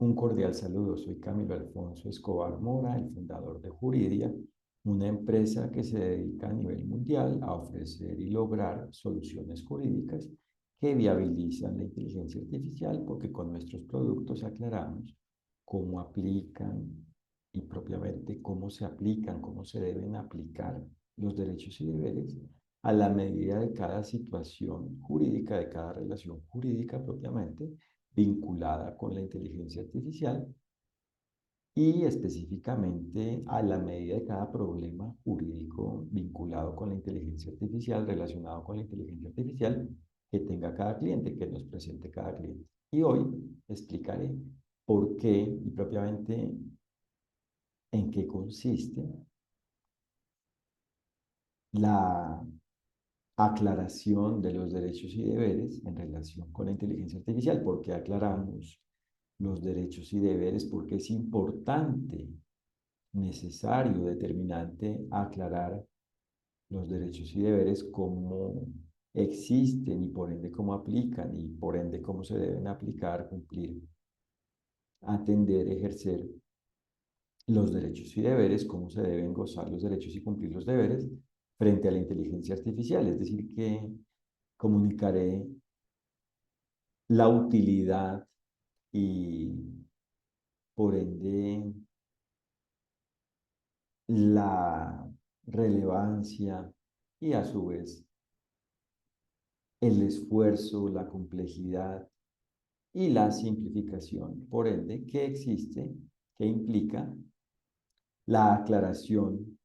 Un cordial saludo, soy Camilo Alfonso Escobar Mora, el fundador de Juridia, una empresa que se dedica a nivel mundial a ofrecer y lograr soluciones jurídicas que viabilizan la inteligencia artificial porque con nuestros productos aclaramos cómo aplican y propiamente cómo se aplican, cómo se deben aplicar los derechos y deberes a la medida de cada situación jurídica, de cada relación jurídica propiamente vinculada con la inteligencia artificial y específicamente a la medida de cada problema jurídico vinculado con la inteligencia artificial, relacionado con la inteligencia artificial que tenga cada cliente, que nos presente cada cliente. Y hoy explicaré por qué y propiamente en qué consiste la aclaración de los derechos y deberes en relación con la inteligencia artificial. ¿Por qué aclaramos los derechos y deberes? Porque es importante, necesario, determinante aclarar los derechos y deberes, cómo existen y por ende cómo aplican y por ende cómo se deben aplicar, cumplir, atender, ejercer los derechos y deberes, cómo se deben gozar los derechos y cumplir los deberes frente a la inteligencia artificial. Es decir, que comunicaré la utilidad y por ende la relevancia y a su vez el esfuerzo, la complejidad y la simplificación, por ende, que existe, que implica la aclaración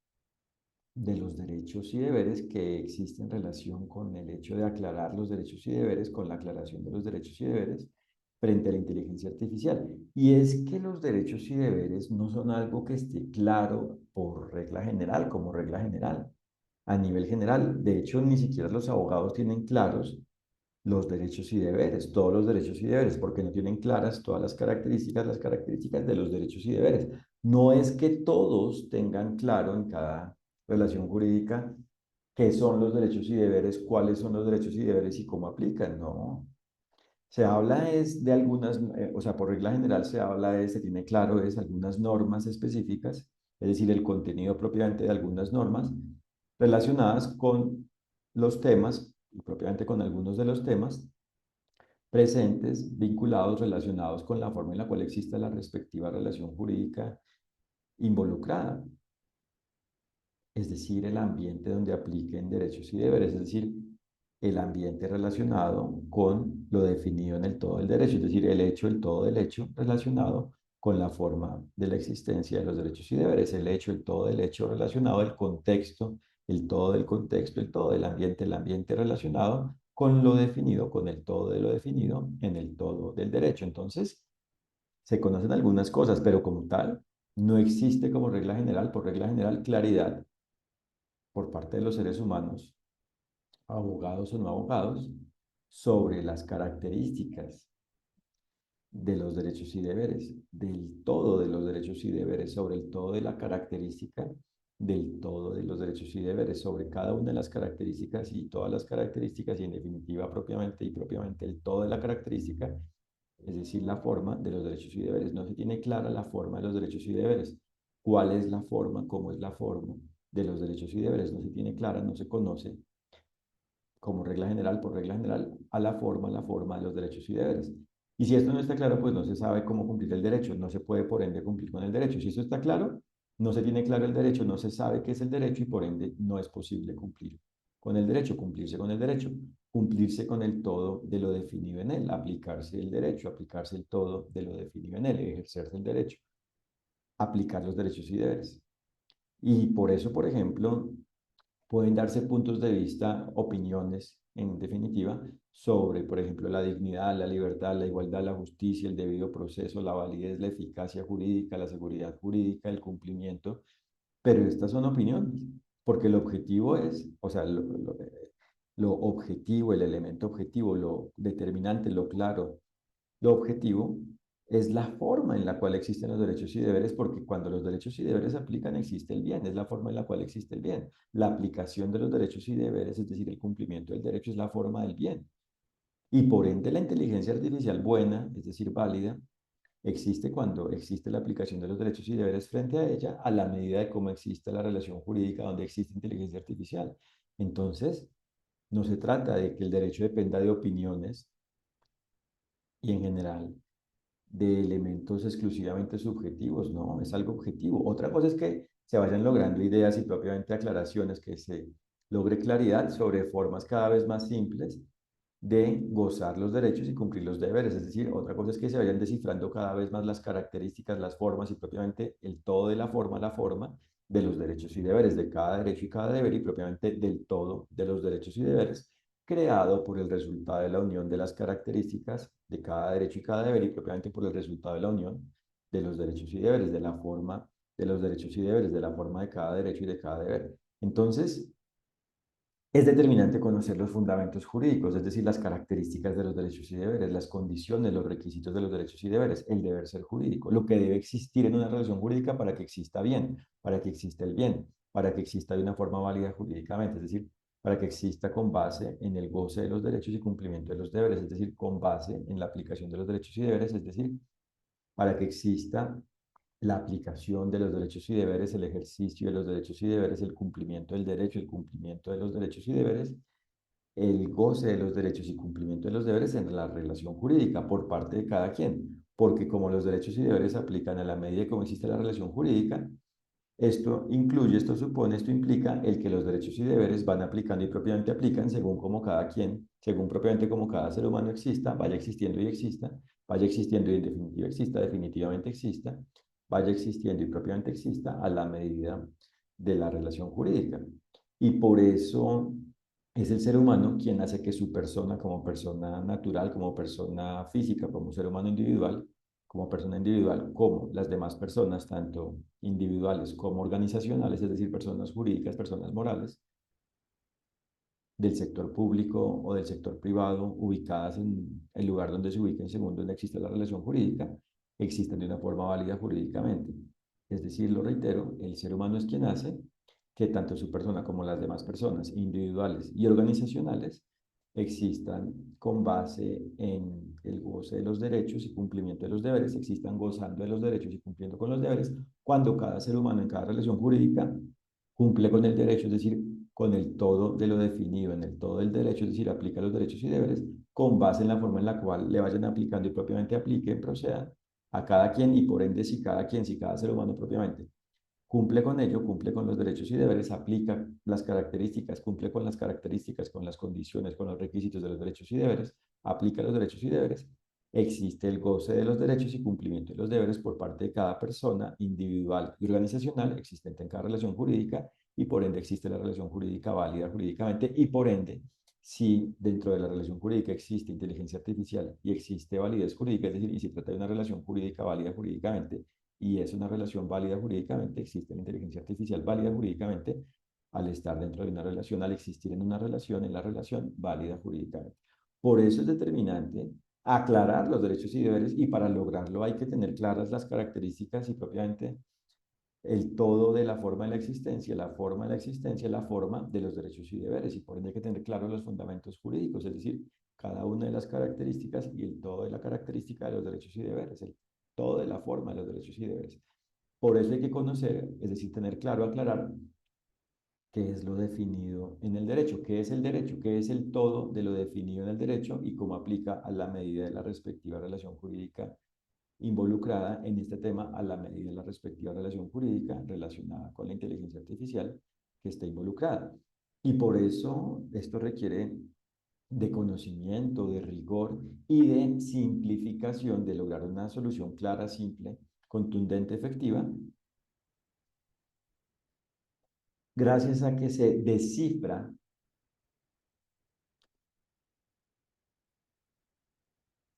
de los derechos y deberes que existe en relación con el hecho de aclarar los derechos y deberes, con la aclaración de los derechos y deberes frente a la inteligencia artificial. Y es que los derechos y deberes no son algo que esté claro por regla general, como regla general, a nivel general. De hecho, ni siquiera los abogados tienen claros los derechos y deberes, todos los derechos y deberes, porque no tienen claras todas las características de los derechos y deberes. No es que todos tengan claro en cada relación jurídica qué son los derechos y deberes, cuáles son los derechos y deberes y cómo aplican, no. Se habla es de algunas, o sea, por regla general se habla de, se tiene claro es algunas normas específicas, es decir, el contenido propiamente de algunas normas relacionadas con los temas y propiamente con algunos de los temas presentes, vinculados, relacionados con la forma en la cual existe la respectiva relación jurídica involucrada, es decir, el ambiente donde apliquen derechos y deberes, es decir, el ambiente relacionado con lo definido en el todo del derecho, es decir, el hecho, el todo del hecho relacionado con la forma de la existencia de los derechos y deberes, el hecho, el todo del hecho relacionado, el contexto, el todo del contexto, el todo del ambiente, el ambiente relacionado con lo definido, con el todo de lo definido en el todo del derecho. Entonces, se conocen algunas cosas, pero como tal, no existe como regla general, por regla general, claridad por parte de los seres humanos, abogados o no abogados, sobre las características de los derechos y deberes, del todo de los derechos y deberes, sobre el todo de la característica del todo de los derechos y deberes, sobre cada una de las características y todas las características y en definitiva propiamente y propiamente el todo de la característica, es decir, la forma de los derechos y deberes. No se tiene clara la forma de los derechos y deberes. ¿Cuál es la forma? ¿Cómo es la forma de los derechos y deberes? No se tiene clara, no se conoce como regla general, por regla general, a la forma de los derechos y deberes. Y si esto no está claro, pues no se sabe cómo cumplir el derecho, no se puede por ende cumplir con el derecho. Si esto está claro, no se tiene claro el derecho, no se sabe qué es el derecho y por ende no es posible cumplir con el derecho, cumplirse con el derecho, cumplirse con el todo de lo definido en él, aplicarse el derecho, aplicarse el todo de lo definido en él, ejercerse el derecho, aplicar los derechos y deberes. Y por eso, por ejemplo, pueden darse puntos de vista, opiniones, en definitiva, sobre, por ejemplo, la dignidad, la libertad, la igualdad, la justicia, el debido proceso, la validez, la eficacia jurídica, la seguridad jurídica, el cumplimiento, pero estas son opiniones, porque el objetivo es, o sea, lo objetivo, el elemento objetivo, lo determinante, lo claro, lo objetivo es la forma en la cual existen los derechos y deberes, porque cuando los derechos y deberes se aplican, existe el bien, es la forma en la cual existe el bien. La aplicación de los derechos y deberes, es decir, el cumplimiento del derecho, es la forma del bien. Y por ende, la inteligencia artificial buena, es decir, válida, existe cuando existe la aplicación de los derechos y deberes frente a ella, a la medida de cómo existe la relación jurídica donde existe inteligencia artificial. Entonces, no se trata de que el derecho dependa de opiniones y en general de elementos exclusivamente subjetivos, no, es algo objetivo. Otra cosa es que se vayan logrando ideas y propiamente aclaraciones, que se logre claridad sobre formas cada vez más simples de gozar los derechos y cumplir los deberes. Es decir, otra cosa es que se vayan descifrando cada vez más las características, las formas y propiamente el todo de la forma de los derechos y deberes, de cada derecho y cada deber y propiamente del todo de los derechos y deberes, creado por el resultado de la unión de las características de cada derecho y cada deber y propiamente por el resultado de la unión de los derechos y deberes, de la forma de los derechos y deberes, de la forma de cada derecho y de cada deber. Entonces, es determinante conocer los fundamentos jurídicos, es decir, las características de los derechos y deberes, las condiciones, los requisitos de los derechos y deberes, el deber ser jurídico, lo que debe existir en una relación jurídica para que exista bien, para que exista el bien, para que exista de una forma válida jurídicamente, es decir, para que exista con base en el goce de los derechos y cumplimiento de los deberes, es decir, con base en la aplicación de los derechos y deberes, es decir, para que exista la aplicación de los derechos y deberes, el ejercicio de los derechos y deberes, el cumplimiento del derecho, el cumplimiento de los derechos y deberes, el goce de los derechos y cumplimiento de los deberes en la relación jurídica por parte de cada quien, porque como los derechos y deberes se aplican a la medida de cómo existe la relación jurídica, esto incluye, esto supone, esto implica el que los derechos y deberes van aplicando y propiamente aplican según como cada quien, según propiamente como cada ser humano exista, vaya existiendo y exista, vaya existiendo y en definitiva exista, definitivamente exista, vaya existiendo y propiamente exista a la medida de la relación jurídica. Y por eso es el ser humano quien hace que su persona como persona natural, como persona física, como ser humano individual, como persona individual, como las demás personas, tanto individuales como organizacionales, es decir, personas jurídicas, personas morales, del sector público o del sector privado, ubicadas en el lugar donde se ubiquen según donde existe la relación jurídica, existen de una forma válida jurídicamente. Es decir, lo reitero, el ser humano es quien hace que tanto su persona como las demás personas individuales y organizacionales existan con base en el goce de los derechos y cumplimiento de los deberes, existan gozando de los derechos y cumpliendo con los deberes, cuando cada ser humano en cada relación jurídica cumple con el derecho, es decir, con el todo de lo definido en el todo del derecho, es decir, aplica los derechos y deberes con base en la forma en la cual le vayan aplicando y propiamente apliquen, procedan a cada quien y por ende si cada quien, si cada ser humano propiamente cumple con ello, cumple con los derechos y deberes, aplica las características, cumple con las características, con las condiciones, con los requisitos de los derechos y deberes, aplica los derechos y deberes, existe el goce de los derechos y cumplimiento de los deberes por parte de cada persona individual y organizacional existente en cada relación jurídica y por ende existe la relación jurídica válida jurídicamente y por ende si dentro de la relación jurídica existe inteligencia artificial y existe validez jurídica, es decir, y se trata de una relación jurídica válida jurídicamente y es una relación válida jurídicamente, existe la inteligencia artificial válida jurídicamente al estar dentro de una relación, al existir en una relación, en la relación válida jurídicamente. Por eso es determinante aclarar los derechos y deberes y para lograrlo hay que tener claras las características y propiamente el todo de la forma de la existencia, la forma de la existencia, la forma de los derechos y deberes y por ende hay que tener claros los fundamentos jurídicos, es decir, cada una de las características y el todo de la característica de los derechos y deberes, el todo de la forma de los derechos y deberes. Por eso hay que conocer, es decir, tener claro, aclarar qué es lo definido en el derecho, qué es el derecho, qué es el todo de lo definido en el derecho y cómo aplica a la medida de la respectiva relación jurídica involucrada en este tema a la medida de la respectiva relación jurídica relacionada con la inteligencia artificial que está involucrada. Y por eso esto requiere de conocimiento, de rigor y de simplificación, de lograr una solución clara, simple, contundente, efectiva, gracias a que se descifra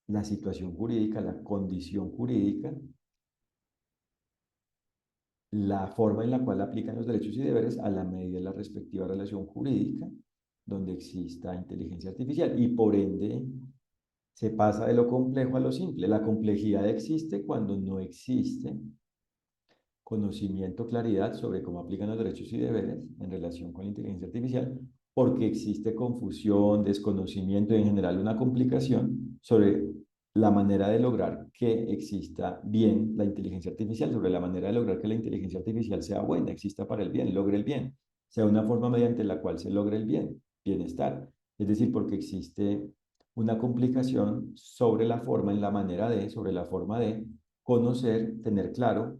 la situación jurídica, la condición jurídica, la forma en la cual aplican los derechos y deberes a la medida de la respectiva relación jurídica donde exista inteligencia artificial y por ende se pasa de lo complejo a lo simple. La complejidad existe cuando no existe conocimiento, claridad sobre cómo aplican los derechos y deberes en relación con la inteligencia artificial, porque existe confusión, desconocimiento y en general una complicación sobre la manera de lograr que exista bien la inteligencia artificial, sobre la manera de lograr que la inteligencia artificial sea buena, exista para el bien, logre el bien, sea una forma mediante la cual se logre el bien, bienestar. Es decir, porque existe una complicación sobre la forma, en la manera de, sobre la forma de conocer, tener claro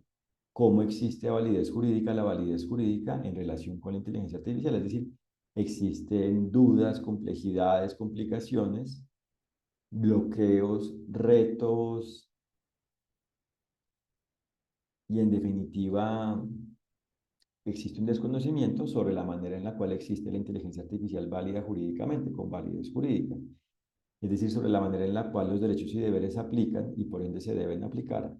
cómo existe la validez jurídica en relación con la inteligencia artificial. Es decir, existen dudas, complejidades, complicaciones, bloqueos, retos y en definitiva existe un desconocimiento sobre la manera en la cual existe la inteligencia artificial válida jurídicamente, con validez jurídica. Es decir, sobre la manera en la cual los derechos y deberes se aplican y por ende se deben aplicar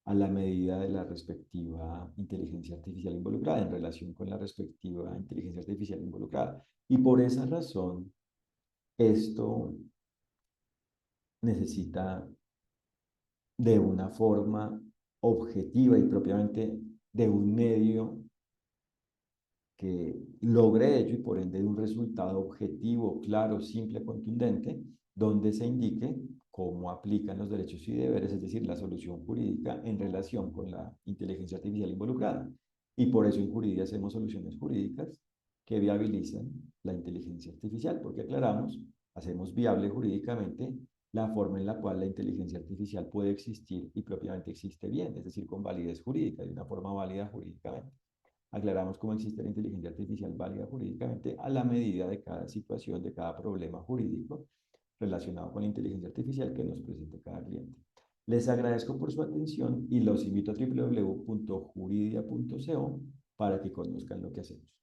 a la medida de la respectiva inteligencia artificial involucrada, en relación con la respectiva inteligencia artificial involucrada. Y por esa razón, esto necesita de una forma objetiva y propiamente de un medio que logre ello y por ende de un resultado objetivo, claro, simple, contundente, donde se indique cómo aplican los derechos y deberes, es decir, la solución jurídica en relación con la inteligencia artificial involucrada. Y por eso en Juridía hacemos soluciones jurídicas que viabilizan la inteligencia artificial, porque aclaramos, hacemos viable jurídicamente la forma en la cual la inteligencia artificial puede existir y propiamente existe bien, es decir, con validez jurídica, de una forma válida jurídicamente. Aclaramos cómo existe la inteligencia artificial válida jurídicamente a la medida de cada situación, de cada problema jurídico relacionado con la inteligencia artificial que nos presente cada cliente. Les agradezco por su atención y los invito a www.juridia.co para que conozcan lo que hacemos.